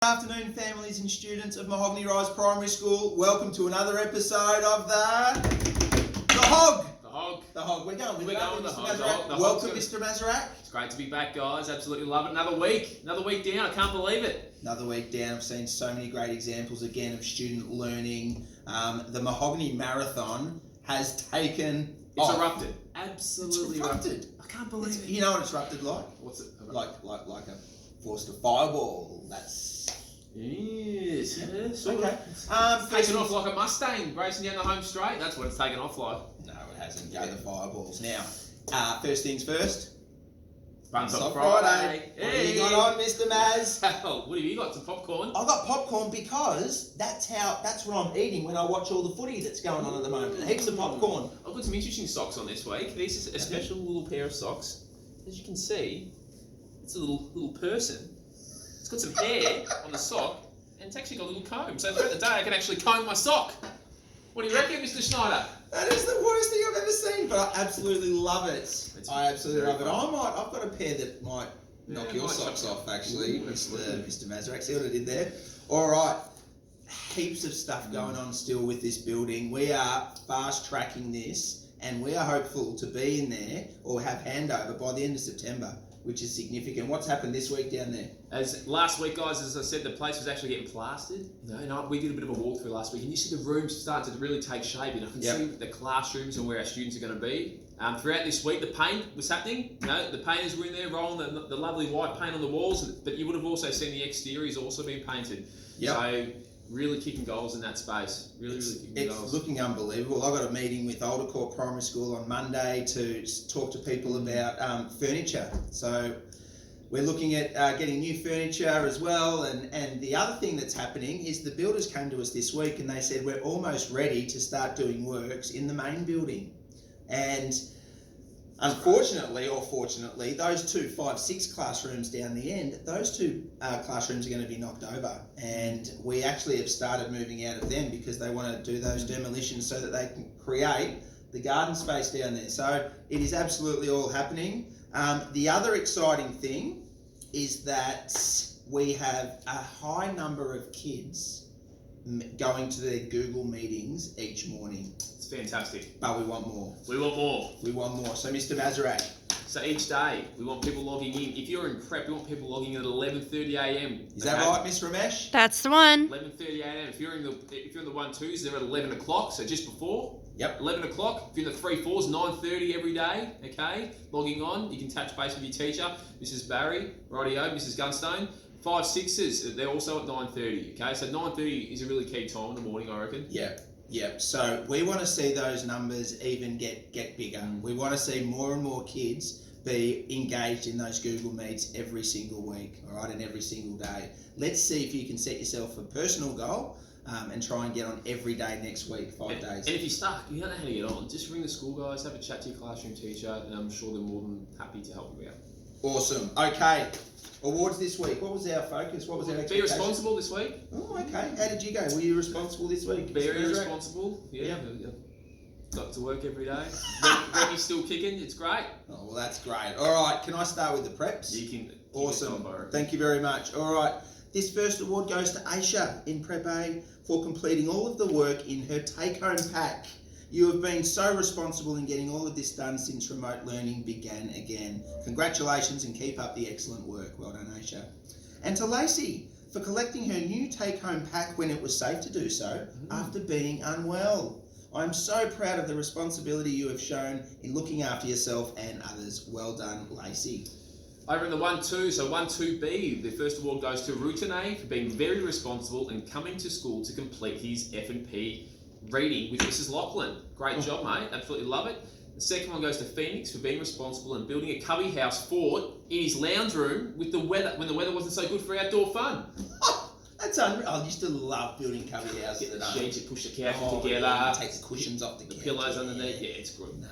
Good afternoon, families and students of Mahogany Rise Primary School. Welcome to another episode of the Hog. The Hog. We're going with the Hog. Welcome, Mr. Mazarak. It's great to be back, guys. Absolutely love it. Another week down. I can't believe it. Another week down. I've seen so many great examples again of student learning. The Mahogany Marathon has taken off. Erupted. Absolutely It's erupted. I can't believe it. You know what it's erupted like? What's it? Like a forced a fireball. That's Yes. okay. Taken off like a Mustang, racing down the home straight. That's what it's taken off like. No, it hasn't. Go the fireballs. Now, first things first. Buns on Friday. Hey. What have you got on, Mr. Maz? What have you got? Some popcorn? I got popcorn because that's what I'm eating when I watch all the footy that's going on at the moment. Heaps of popcorn. I've got some interesting socks on this week. This is a special little pair of socks. As you can see, it's a little person. It's got some hair on the sock, and it's actually got a little comb. So throughout the day, I can actually comb my sock. What do you reckon, Mr. Schneider? That is the worst thing I've ever seen, but I absolutely love it. I absolutely love it. I've got a pair that might knock your socks off, actually, Mr. Mazarak. See what I did there? All right. Heaps of stuff going on still with this building. We are fast tracking this, and we are hopeful to be in there or have handover by the end of September, which is significant. What's happened this week down there? As last week, guys, as I said, the place was actually getting plastered. We did a bit of a walkthrough last week, and you see the rooms starting to really take shape, and I can see the classrooms and where our students are going to be. Throughout this week, the paint was happening. The painters were in there rolling the lovely white paint on the walls, but you would have also seen the exteriors also being painted. Yep. So really kicking goals in that space. Really kicking goals. It's looking unbelievable. I got a meeting with Aldercourt Primary School on Monday to talk to people about furniture. So we're looking at getting new furniture as well. And the other thing that's happening is the builders came to us this week and they said we're almost ready to start doing works in the main building. And unfortunately or fortunately, those 2 5-6 classrooms down the end, those 2 classrooms are going to be knocked over. And we actually have started moving out of them because they want to do those demolitions so that they can create the garden space down there. So it is absolutely all happening. The other exciting thing is that we have a high number of kids going to their Google meetings each morning. It's fantastic. But we want more. We want more. We want more. So Mr. Mazarak. So each day, we want people logging in. If you're in prep, we want people logging in at 11:30 a.m. Is that right, Miss Ramesh? That's the one. 11:30 a.m. If you're in the 1-2s, they're at 11 o'clock, so just before. Yep. 11 o'clock. If you're in the 3-4s, 9:30 every day. Okay, logging on. You can touch base with your teacher, Mrs. Barry, rightio, Mrs. Gunstone. 5-6s, they're also at 9:30. Okay, so 9:30 is a really key time in the morning, I reckon. Yep. So we want to see those numbers even get bigger. We want to see more and more kids be engaged in those Google Meets every single week, all right, and every single day. Let's see if you can set yourself a personal goal and try and get on every day next week, 5 days. And if you're stuck, you don't know how to get on, just ring the school guys, have a chat to your classroom teacher, and I'm sure they're more than happy to help you out. Awesome. Okay. Awards this week. What was our focus? What was our expectation? Be responsible this week. Oh, okay. How did you go? Were you responsible this week? Very responsible. Yeah. Got to work every day. Reggie's still kicking. It's great. Oh, well, that's great. All right. Can I start with the preps? You can. Awesome. Thank you very much. All right. This first award goes to Aisha in Prep A for completing all of the work in her take-home pack. You have been so responsible in getting all of this done since remote learning began again. Congratulations and keep up the excellent work. Well done, Aisha. And to Lacey for collecting her new take-home pack when it was safe to do so after being unwell. I'm so proud of the responsibility you have shown in looking after yourself and others. Well done, Lacey. Over in the 1-2, so 1-2B, the first award goes to Rutene for being very responsible and coming to school to complete his F&P reading with Mrs. Lachlan. Great job, mate. Absolutely love it. The second one goes to Phoenix for being responsible and building a cubby house fort in his lounge room with the weather when the weather wasn't so good for outdoor fun. That's unreal. I used to love building cubby houses. Get the sheets, you push the couch together. Yeah, take the cushions off the couch. Pillows underneath. Yeah, it's good. No,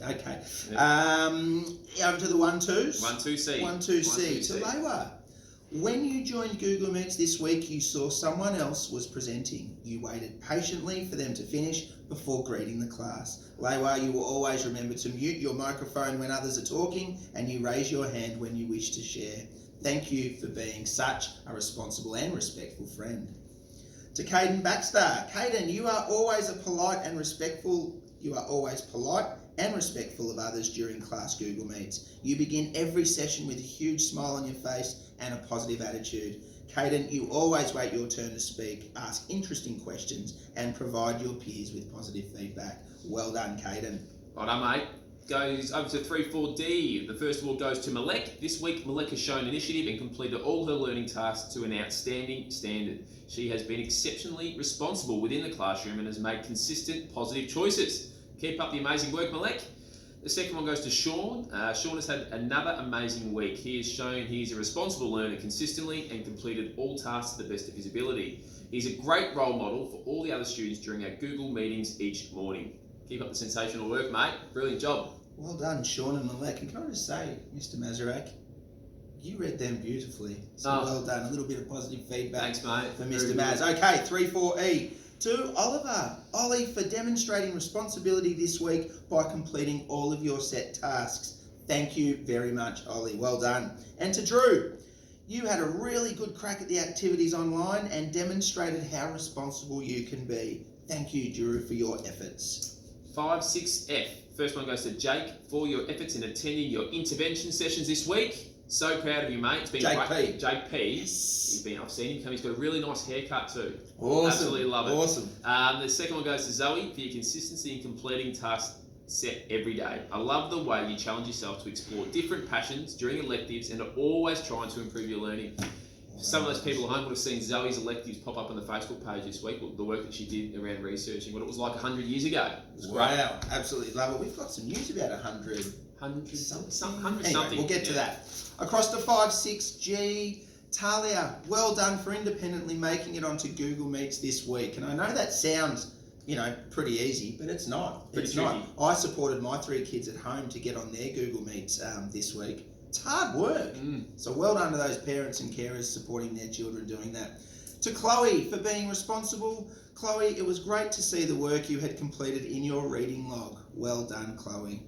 okay. Over to the 1-2s. 1-2C. 1-2C. To Lewa. When you joined Google Meets this week, you saw someone else was presenting. You waited patiently for them to finish before greeting the class. Lewa, you will always remember to mute your microphone when others are talking, and you raise your hand when you wish to share. Thank you for being such a responsible and respectful friend. To Caden Baxter. Caden, you are always polite and respectful of others during class Google Meets. You begin every session with a huge smile on your face and a positive attitude. Caden, you always wait your turn to speak, ask interesting questions, and provide your peers with positive feedback. Well done, Caden. Right on, mate. Goes over to 3-4D. The first award goes to Malek. This week, Malek has shown initiative and completed all her learning tasks to an outstanding standard. She has been exceptionally responsible within the classroom and has made consistent, positive choices. Keep up the amazing work, Malek. The second one goes to Sean. Sean has had another amazing week. He has shown he is a responsible learner consistently and completed all tasks to the best of his ability. He's a great role model for all the other students during our Google meetings each morning. Keep up the sensational work, mate. Brilliant job. Well done, Sean and Malek. And can I just say, Mr. Mazarak, you read them beautifully. So well done. A little bit of positive feedback. Thanks, mate. For Mr. Maz. Okay, 3-4E. To Oliver. Ollie, for demonstrating responsibility this week by completing all of your set tasks. Thank you very much, Ollie. Well done. And to Drew. You had a really good crack at the activities online and demonstrated how responsible you can be. Thank you, Drew, for your efforts. 5-6F. First one goes to Jake for your efforts in attending your intervention sessions this week. So proud of you, mate. It's been Jake great. P. Jake P. Yes. I've seen him come. He's got a really nice haircut too. Awesome. Absolutely love it. Awesome. The second one goes to Zoe for your consistency in completing tasks set every day. I love the way you challenge yourself to explore different passions during electives and are always trying to improve your learning. Some of those people at home would have seen Zoe's electives pop up on the Facebook page this week, the work that she did around researching what it was like 100 years ago. It was great. Wow, absolutely love it. We've got some news about 100 something. Anyway, we'll get to that. Across to 5-6G, Talia, well done for independently making it onto Google Meets this week. And I know that sounds, pretty easy, but it's not. Pretty It's tricky. not. I supported my 3 kids at home to get on their Google Meets this week. It's hard work. So well done to those parents and carers supporting their children doing that. To Chloe for being responsible. Chloe, it was great to see the work you had completed in your reading log. Well done, Chloe.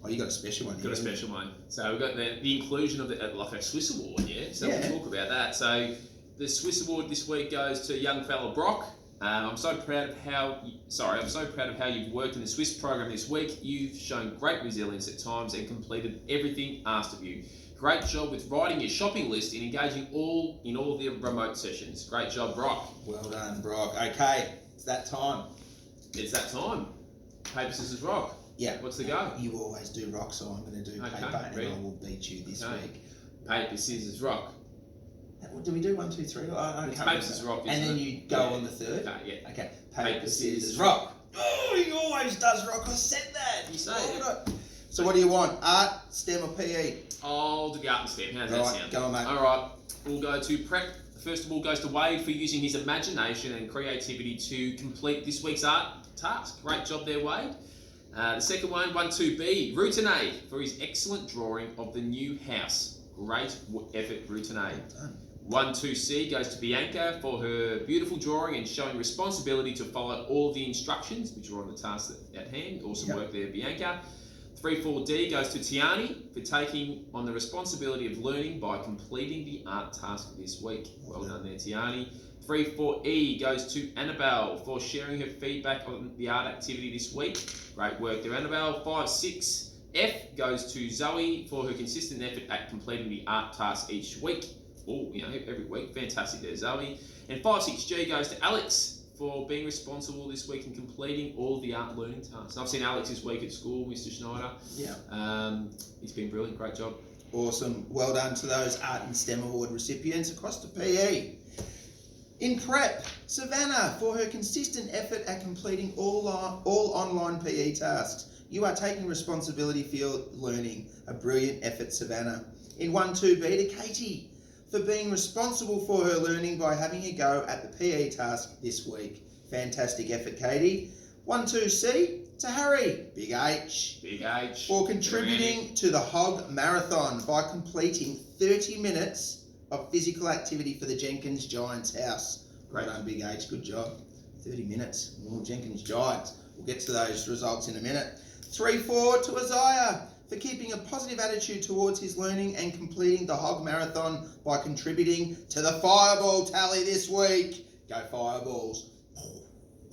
Oh, you got a special one here. Got a special one. So we've got the inclusion of like a Swiss award, yeah? So Yeah. we'll talk about that. So the Swiss award this week goes to young fella Brock. I'm so proud of how you've worked in the Swiss program this week. You've shown great resilience at times and completed everything asked of you. Great job with writing your shopping list and engaging in all the remote sessions. Great job, Brock. Well done, Brock. Okay, it's that time. It's that time. Paper, scissors, rock. Yeah. What's the go? You always do rock, so I'm going to do Okay, paper, and ready? I will beat you this Okay. week. Paper, scissors, rock. Do we do 1, 2, 3? I It's can't paper, scissors, rock. And isn't then it? you go on the third? Okay, yeah. Okay. Paper, scissors, rock. Oh, he always does rock. I said that. You say Oh, it. right. So what do you want? Art, STEM or PE? Oh, the garden step. How's that Right, sound? go on, mate. All right. We'll go to prep. First of all, goes to Wade for using his imagination and creativity to complete this week's art task. Great job there, Wade. The second one, 1-2B, Routine for his excellent drawing of the new house. Great effort, Routine. Done. 1-2C goes to Bianca for her beautiful drawing and showing responsibility to follow all the instructions, which are on the task at hand. Awesome Yep. work there, Bianca. 3-4D goes to Tiani for taking on the responsibility of learning by completing the art task this week. Well done there, Tiani. 3-4E goes to Annabelle for sharing her feedback on the art activity this week. Great work there, Annabelle. 5-6F goes to Zoe for her consistent effort at completing the art task each week. Oh, every week. Fantastic there, Zoe. And 5-6G goes to Alex for being responsible this week in completing all the art learning tasks. And I've seen Alex this week at school, Mr. Schneider. Yeah. He's been brilliant. Great job. Awesome. Well done to those Art and STEM Award recipients. Across to PE. In prep, Savannah for her consistent effort at completing all online PE tasks. You are taking responsibility for your learning. A brilliant effort, Savannah. In 1-2B to Katie for being responsible for her learning by having a go at the PE task this week. Fantastic effort, Katie. 1-2C to Harry, Big H. Big H. For contributing to the Hog Marathon by completing 30 minutes of physical activity for the Jenkins Giants house. Well done, Big H. Good job. 30 minutes. Jenkins Giants. We'll get to those results in a minute. 3-4 to Isaiah for keeping a positive attitude towards his learning and completing the Hog Marathon by contributing to the Fireball tally this week. Go Fireballs.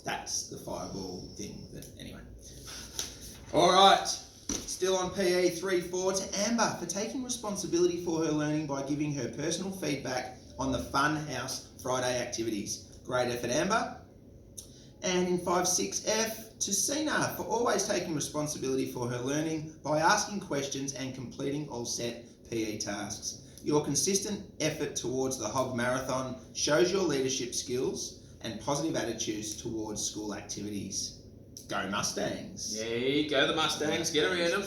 That's the Fireball thing. But anyway. All right. Still on PE 3-4 to Amber for taking responsibility for her learning by giving her personal feedback on the Fun House Friday activities. Great effort, Amber. And in 5-6F to Sina for always taking responsibility for her learning by asking questions and completing all set PE tasks. Your consistent effort towards the Hog Marathon shows your leadership skills and positive attitudes towards school activities. Go Mustangs. Yeah, go the Mustangs, get around them.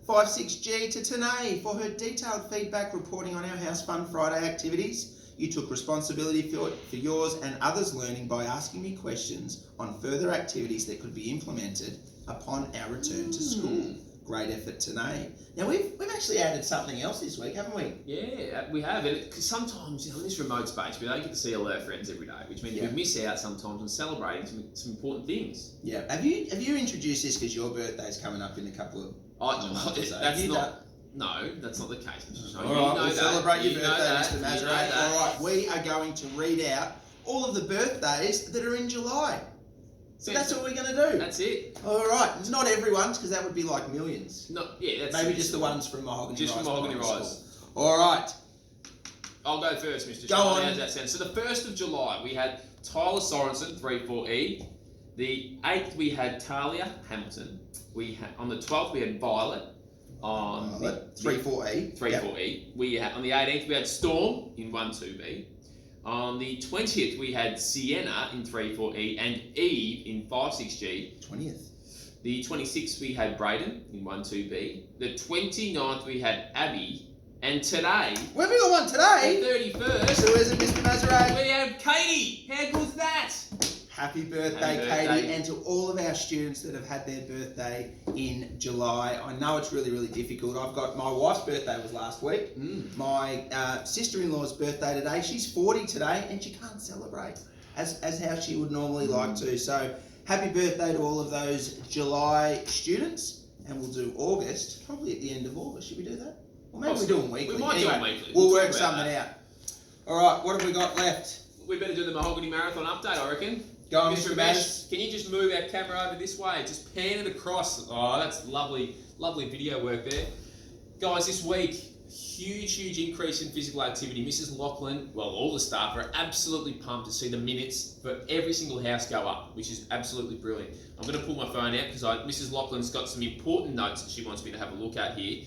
5-6G to Tanae for her detailed feedback reporting on our House Fun Friday activities. You took responsibility for yours and others' learning by asking me questions on further activities that could be implemented upon our return to school. Great effort, Tanae. Now we've actually added something else this week, haven't we? Yeah, we have. Because sometimes in this remote space, we don't get to see all our friends every day, which means we miss out sometimes on celebrating some important things. Yeah. Have you introduced this because your birthday's coming up in a couple of months? No, that's not the case, Mr. Snow. All right, we'll celebrate your birthday, that, Mr. Mazarate. All right, we are going to read out all of the birthdays that are in July. So that's what we're going to do. That's it. All right, it's not everyone's because that would be like millions. No, yeah, that's maybe just the ones from Mahogany Rise. Just from Mahogany Rise. All right. I'll go first, Mr. Go on. How's that sound? So the 1st of July, we had Tyler Sorensen, 3-4E. The 8th, we had Talia Hamilton. On the 12th, we had Violet. On 3-4E. 3-4E. We had, on the 18th, we had Storm in 1-2B. On the 20th, we had Sienna in 3-4E and Eve in 5-6G. 20th. The 26th, we had Braden in 1-2B. The 29th, we had Abby. And today, When we got one today? the 31st, So is it, Mr. Mazarate? we have Katie. How good's that? Happy birthday, Katie, and to all of our students that have had their birthday in July. I know it's really, really difficult. I've got my wife's birthday was last week. My sister-in-law's birthday today. She's 40 today, and she can't celebrate as how she would normally like to. So happy birthday to all of those July students, and we'll do August, probably at the end of August. Should we do that? Or maybe we do them weekly. We might do them weekly. We'll talk work about something that. out. All right, what have we got left? We better do the Mahogany Marathon update, I reckon. Go on, Mr. Mr. Ramesh, Baz. can you just move our camera over this way? Just pan it across. Oh, that's lovely, lovely video work there. Guys, this week, huge increase in physical activity. Mrs. Lachlan, well, all the staff are absolutely pumped to see the minutes for every single house go up, which is absolutely brilliant. I'm going to pull my phone out because Mrs. Lachlan's got some important notes that she wants me to have a look at here.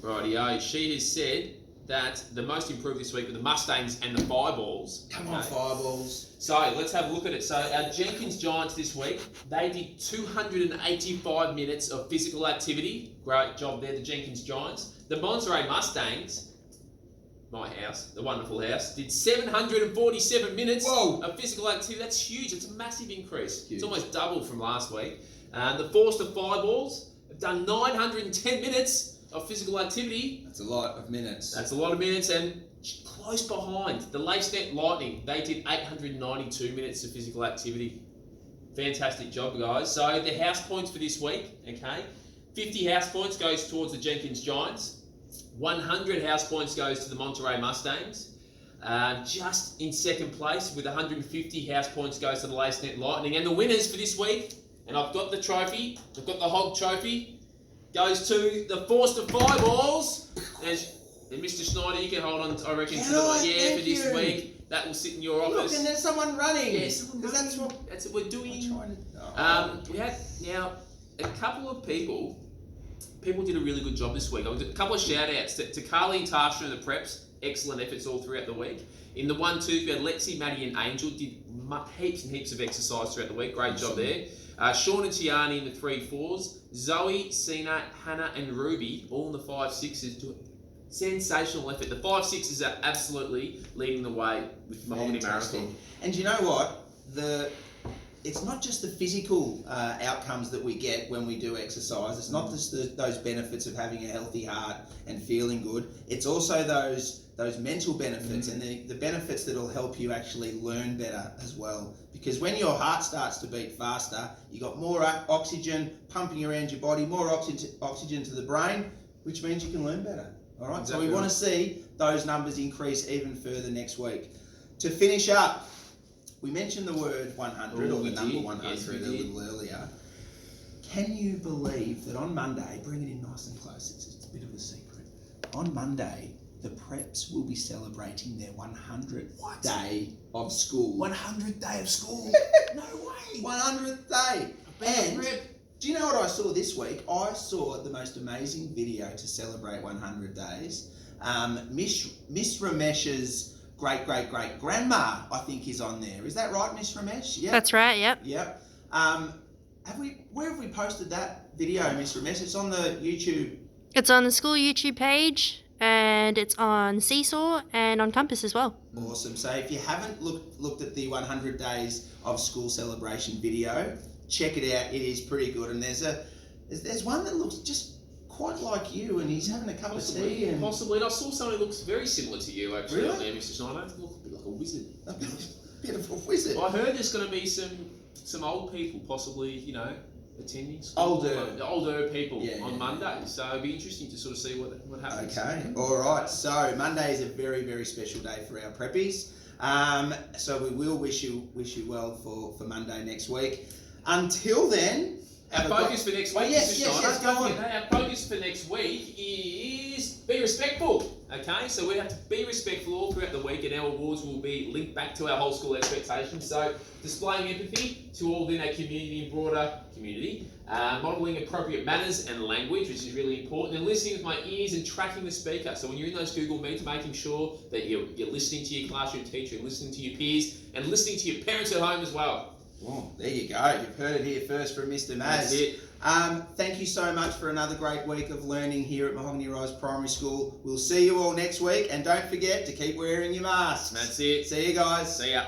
Rightio, she has said that the most improved this week were the Mustangs and the Fireballs. Come on, Fireballs. So let's have a look at it. So our Jenkins Giants this week, they did 285 minutes of physical activity. Great job there, the Jenkins Giants. The Monterey Mustangs, my house, the wonderful house, did 747 minutes of physical activity. That's huge. It's a massive increase. Huge. It's almost double from last week. The Forster Fireballs have done 910 minutes of physical activity. That's a lot of minutes. That's a lot of minutes, and close behind, the Lacey Lightning, they did 892 minutes of physical activity. Fantastic job, guys. So the house points for this week, okay? 50 house points goes towards the Jenkins Giants. 100 house points goes to the Monterey Mustangs. Just in second place with 150 house points goes to the Lacey Lightning. And the winners for this week, and I've got the trophy, I've got the Hog Trophy, goes to the Forster Fireballs. And Mr. Schneider, you can hold on, I reckon, for this week. That will sit in your office. Look, and there's someone running. Yeah, someone running. That's what we're doing. We had now a couple of people did a really good job this week. I did a couple of shout outs to Carly and Tasha and the Preps. Excellent efforts all throughout the week. In the 1-2, we had Lexi, Maddie and Angel did heaps and heaps of exercise throughout the week. Great job there. Sean and Tiani in the 3-4s. Zoe, Sina, Hannah and Ruby all in the 5-6s doing sensational effort. The 5-6s are absolutely leading the way with Mahogany Marathon. And you know what? it's not just the physical outcomes that we get when we do exercise. It's not just those benefits of having a healthy heart and feeling good. It's also those mental benefits and the benefits that will help you actually learn better as well. Because when your heart starts to beat faster, you got more oxygen pumping around your body, more oxygen to the brain, which means you can learn better. All right. Exactly. So we want to see those numbers increase even further next week. To finish up, we mentioned the word 100 or the number 100 a little earlier. Can you believe that on Monday, bring it in nice and close, it's a bit of a secret. On Monday, the preps will be celebrating their 100th day of school. 100th day of school? No way. 100th day. And do you know what I saw this week? I saw the most amazing video to celebrate 100 days. Miss Ramesh's great-great-great-grandma, I think, is on there. Is that right, Miss Ramesh? Yeah. That's right, yep. Yep. Where have we posted that video, Miss Ramesh? It's on the YouTube. It's on the school YouTube page, and it's on Seesaw and on Compass as well. Awesome. So if you haven't looked at the 100 days of school celebration video, check it out. It is pretty good. And there's one that looks just quite like you, and he's having a cup of tea. And Possibly. And I saw someone who looks very similar to you, actually, Really? on there, Mr. Schneider. Look a bit like a wizard. a bit of a wizard. Well, I heard there's going to be some old people possibly, attending school. Older people Yeah, on yeah, Monday. So it'd be interesting to sort of see what happens. Okay, all right. So Monday is a very, very special day for our preppies. So we will wish you well for Monday next week. Until then, Our focus for next week, Oh, yes, Mr. yes, Schneider, yes, go on. Our focus for next week is be respectful. Okay, so we have to be respectful all throughout the week, and our awards will be linked back to our whole school expectations. So displaying empathy to all within our community and broader community, modelling appropriate manners and language, which is really important, and listening with my ears and tracking the speaker. So when you're in those Google Meets, making sure that you're listening to your classroom teacher, and listening to your peers, and listening to your parents at home as well. Oh, there you go. You've heard it here first from Mr. Maz. That's it. Thank you so much for another great week of learning here at Mahogany Rise Primary School. We'll see you all next week, and don't forget to keep wearing your masks. That's it. See you guys. See ya.